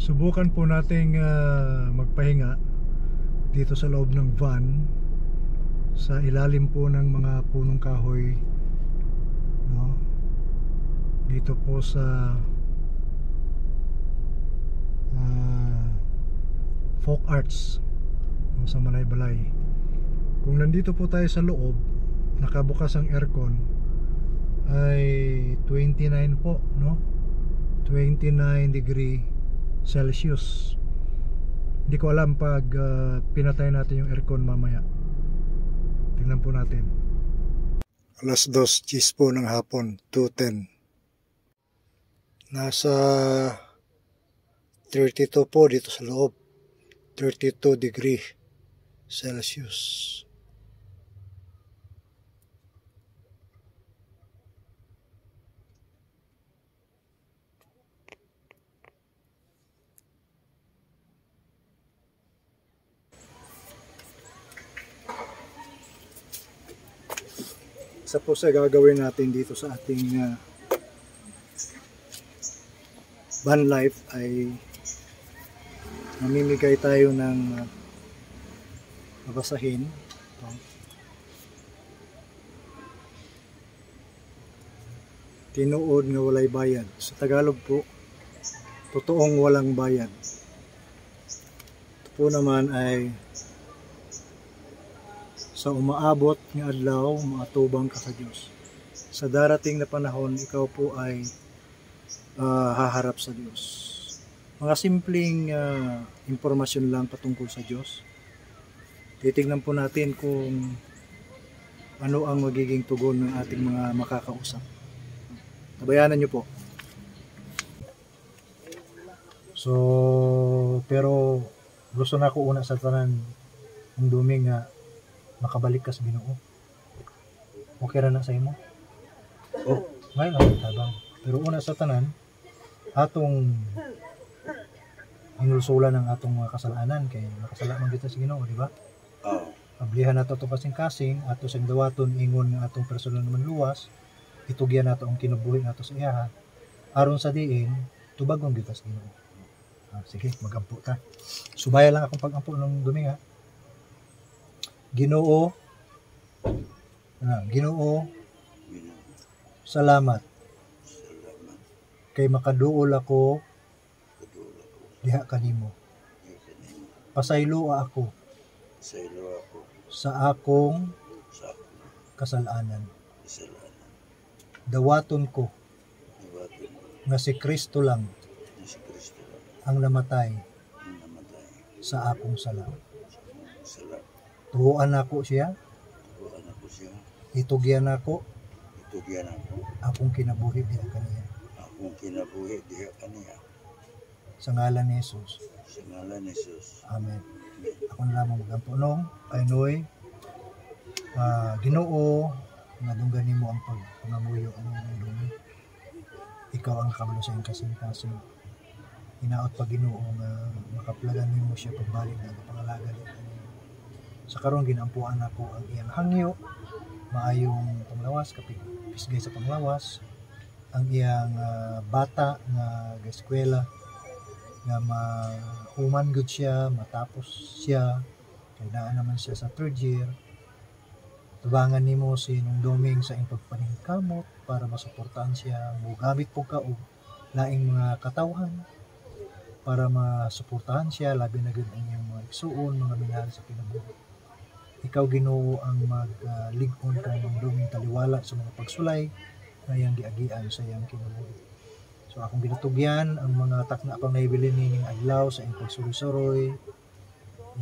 Subukan po nating magpahinga dito sa loob ng van sa ilalim po ng mga punong kahoy, no? Dito po sa Folk Arts, no, sa Malaybalay. Kung nandito po tayo sa loob, nakabukas ang aircon, ay 29 po, no? 29 degree Celsius. Hindi ko alam pag pinatay natin yung aircon mamaya. Tingnan po natin. Alas 2:10 po ng hapon, 2:10. Nasa 32 po dito sa loob. 32 degree Celsius. Isa po sa gagawin natin dito sa ating van life ay mamimigay tayo ng babasahin. Tinuod nga walay bayad. Sa Tagalog po, totoong walang bayad. Ito po naman ay sa umaabot ng adlaw, maatubang ka sa Diyos. Sa darating na panahon, ikaw po ay haharap sa Diyos. Mga simpleng impormasyon lang patungkol sa Diyos. Titignan po natin kung ano ang magiging tugon ng ating mga makakausap. Tabayanan nyo po. So, pero gusto na ako una sa tanan ng duming nga makabalik ka sa Ginoo. Okay ra na sa imo? Oh, ngayon lang tabang. Pero una sa tanan, atong hinulsulan ng atong mga kasalanan kay makasalanan kita sa Ginoo, di ba? Oh. Ablihan nato to kasing-kasing ato sa dawaton ingon nga atong personal naman luwas, itugyan nato ang kinabuhi nato sa iya. Aron sa diin, tubagon kita sa Ginoo. Sige, magampo ta. Subaya lang akong pagampo ng duminga. Ginoo, salamat kay makaduol ako diha kanimo. Pasaylo ako sa akong kasalanan. Dawaton ko nga si Kristo lang ang namatay sa akong sala. Tuhuan ako siya. Itugyan ako. Akong kinabuhi diha kaniya. Sa ngalan ni Jesus. Amen. Ako na lamang magampunong. Painoy. Ginoo, nadunggan nimo ang pagpangamuyo ang dumi. Ikaw ang kabalo sa iyong kasing-kasing. Hinaot pa Ginoo nga makaplagan nimo siya pagbalik na pangalaga dito. Sa karon ginampuan ako ang iyang hangyo, maayong panglawas kapit pisgay sa panglawas, ang iyang bata nga eskwela nga mahuman gud siya, matapos siya, kay naa naman siya sa 3rd year. Tubangan nimo si nung doming sa iyang pagpaningkamot para masuportahan siya, mogamit po ka og laing mga katawhan para masuportahan siya, labi na gud ang iyang mga igsuon, mga minahal sa kinabuhi. Ikaw Ginoo ang mag-ligon kang duming taliwala sa mga pagsulay na iyang giagian sa iyang kinabuhi. So akong ginatugyan ang mga takna pang naibilin nining adlaw sa iyang pagsuroy-suroy.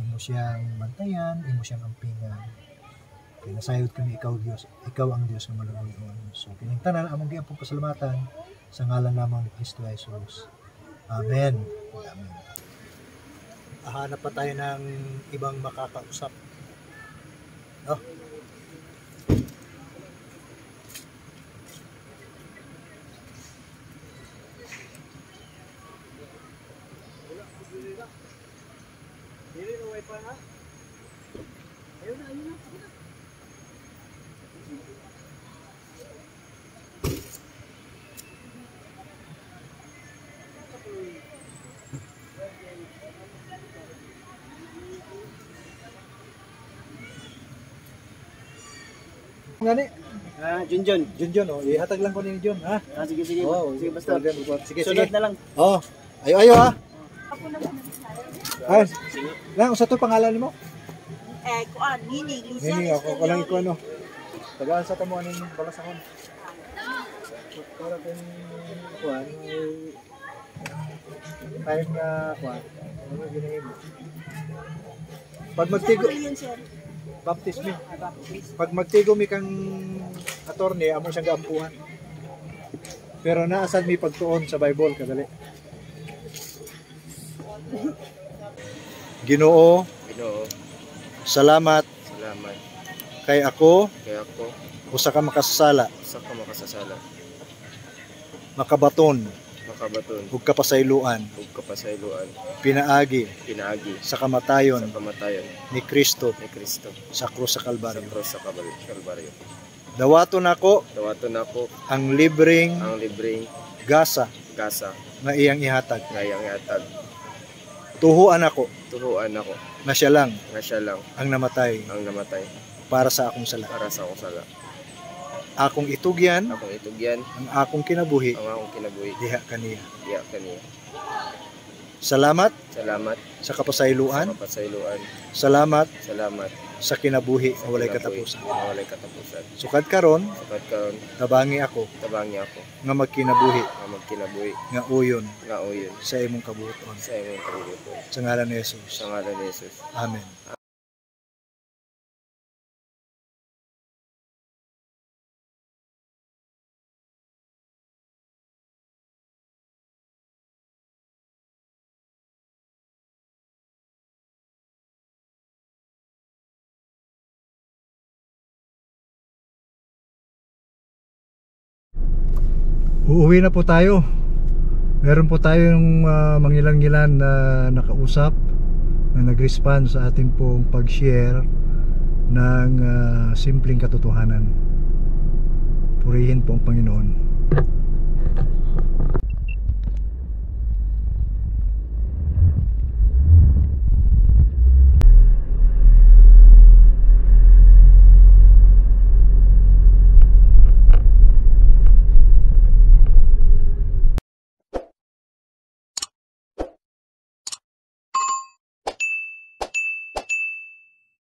Imo siyang bantayan, imo siyang ampingan. Kaya nasayod kami ikaw Dios, ikaw ang Dios nga maluluyon. So kining tanan among giampong pasalamatan sa ngalan lamang ni Kristo Jesus. Amen. Amen. Hanap pa tayo ng ibang makakausap. No? Ngani? Junjun. Junjun, oh. Ihatag lang ko ni Jun, ha? Sige, sige. Oh, Sige, basta. Sige, Sunod sige. na lang. Oh. Ayo, ha? Ay, lang, sa to pangalan mo? Kuan, Nini, Lisa. Nini, ako lang iko ano. Tagaan sa tamo aning balasakon. Para kung kuan, time nga kuan. Ano ginahimo? Pag magtigo, baptismo. Pag magtigo mi kang attorney, amo siyang gaampuhan. Pero naasad mi pagtuon sa Bible kadali. Ginoo, salamat Salamat. kay ako Kaya ako, usa ka makasasala, sa ka makasasala. makabaton Makabaton. ug kapasayloan, Ug kapasayloan. pinaagi Pinaagi. sa Sa kamatayon kamatayon ni Kristo ni Kristo. sa krus sa Sa Kalbaryo. cross sa Kalbaryo. Dawaton ako Dawaton ako ang libreng ang libreng gasa gasa nga iyang ihatag. ngayang yatag. Tuhuan ako Tuhuan ako na siya lang nga siya lang ang namatay ang namatay para sa akong sala. para sa akong sala. Akong itugyan Akong itugyan ang akong kinabuhi ang akong kinabuhi. diha kaniya. Diya kaniya. Salamat Salamat sa sa kapasayloan. kapasayloan. Salamat Salamat sa kinabuhi sa na walay kinabuhi katapusan. na walay katapusan. Sukad karon Sapat karon tabangi ako tabangi ako nga magkinabuhi nga magkinabuhi nga uyon nga uyon sa imong kabuton. sa imong kabubuton. Sa ngalan ni Jesus. Sa ngalan ni Jesus. Amen. Uuwi na po tayo. Meron po tayong mangilan-ngilan na nakausap na nag-respond sa ating pong pag-share ng simpleng katotohanan. Purihin po ang Panginoon.